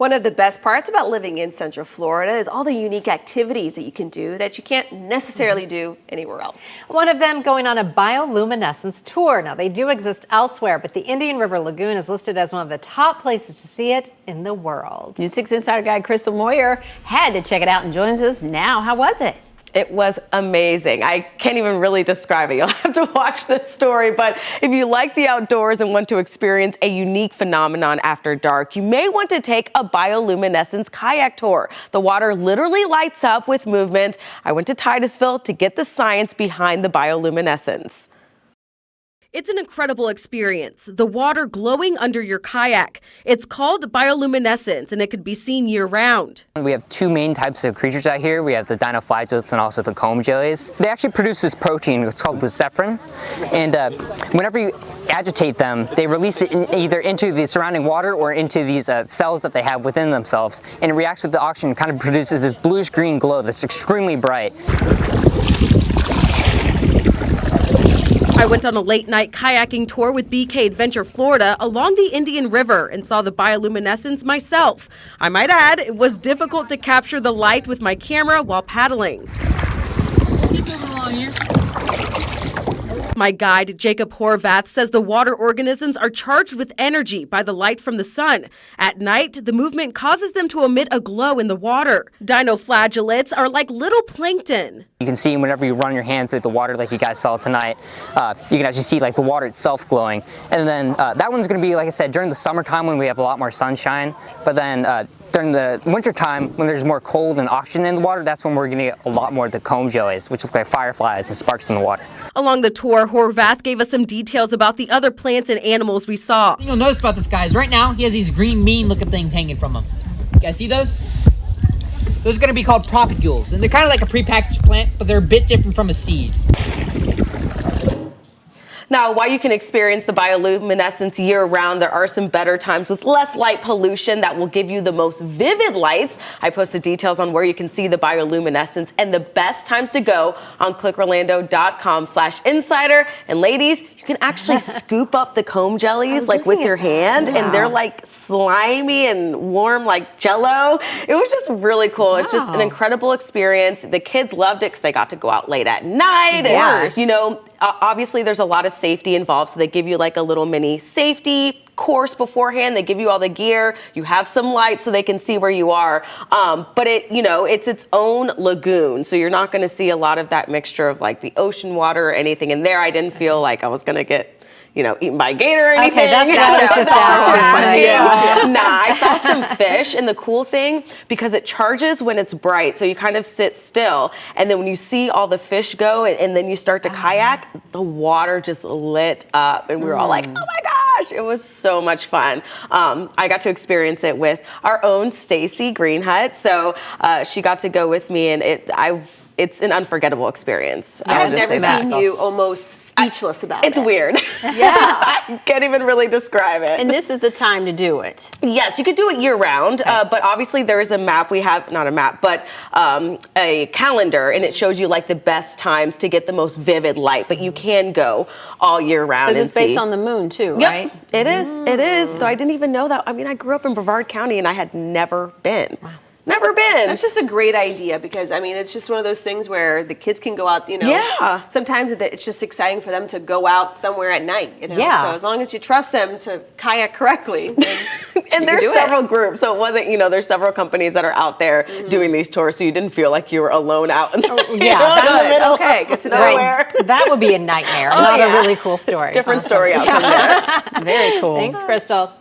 One of the best parts about living in Central Florida is all the unique activities that you can do that you can't necessarily do anywhere else. One of them going on a bioluminescence tour. Now, they do exist elsewhere, but the Indian River Lagoon is listed as one of the top places to see it in the world. News 6 Insider guide Crystal Moyer had to check it out and joins us now. How was it? It was amazing. I can't even really describe it. You'll have to watch this story. But if you like the outdoors and want to experience a unique phenomenon after dark, you may want to take a bioluminescence kayak tour. The water literally lights up with movement. I went to Titusville to get the science behind the bioluminescence. It's an incredible experience, the water glowing under your kayak. It's called bioluminescence, and it could be seen year-round. We have two main types of creatures out here. We have the dinoflagellates and also the comb jellies. They actually produce this protein, it's called luciferin, and whenever you agitate them, they release it either into the surrounding water or into these cells that they have within themselves, and it reacts with the oxygen and kind of produces this bluish-green glow that's extremely bright. I went on a late-night kayaking tour with BK Adventure Florida along the Indian River and saw the bioluminescence myself. I might add, it was difficult to capture the light with my camera while paddling. My guide, Jacob Horvath, says the water organisms are charged with energy by the light from the sun. At night, the movement causes them to emit a glow in the water. Dinoflagellates are like little plankton. You can see whenever you run your hand through the water like you guys saw tonight, you can actually see like the water itself glowing. And then that one's going to be, like I said, during the summertime when we have a lot more sunshine. But then during the winter time when there's more cold and oxygen in the water, that's when we're going to get a lot more of the comb jellies, which look like fireflies and sparks in the water. Along the tour, Horvath gave us some details about the other plants and animals we saw. The thing you'll notice about this guy is right now he has these green mean looking things hanging from him. You guys see those? Those are going to be called propagules, and they're kind of like a prepackaged plant, but they're a bit different from a seed. Now, while you can experience the bioluminescence year-round, there are some better times with less light pollution that will give you the most vivid lights. I posted details on where you can see the bioluminescence and the best times to go on clickorlando.com/insider. And ladies, you can actually scoop up the comb jellies like with your hand, and they're like slimy and warm like Jell-O. It was just really cool. It's just an incredible experience. The kids loved it because they got to go out late at night. Yes. And, you know, obviously there's a lot of safety involved, so they give you like a little mini safety course beforehand. They give you all the gear. You have some lights so they can see where you are. But it's its own lagoon, so you're not going to see a lot of that mixture of like the ocean water or anything in there. I didn't feel like I was going to get eaten by a gator or anything. Okay, that's what I was just asking. Nah, I saw some fish, and the cool thing, because it charges when it's bright, so you kind of sit still, and then when you see all the fish go, and then you start to kayak, the water just lit up, and we were all like, oh my gosh, it was so much fun. I got to experience it with our own Stacy Greenhut, so she got to go with me, and it's an unforgettable experience. I've never seen you almost speechless about it. It's weird. Yeah. I can't even really describe it. And this is the time to do it. Yes, you could do it year round, but obviously there is a map. We have, not a map, but a calendar, and it shows you like the best times to get the most vivid light, but you can go all year round. Because it's based on the moon too, right? It is, it is. So I didn't even know that. I mean, I grew up in Brevard County and I had never been. Wow. Never been. That's just a great idea because, I mean, it's just one of those things where the kids can go out, Yeah. Sometimes it's just exciting for them to go out somewhere at night, Yeah. So as long as you trust them to kayak correctly. And there's several groups, so it wasn't, there's several companies that are out there doing these tours, so you didn't feel like you were alone out in the, Okay, good to know. nowhere. That would be a nightmare, not a really cool story. Different story outcome there. Very cool. Thanks, Crystal.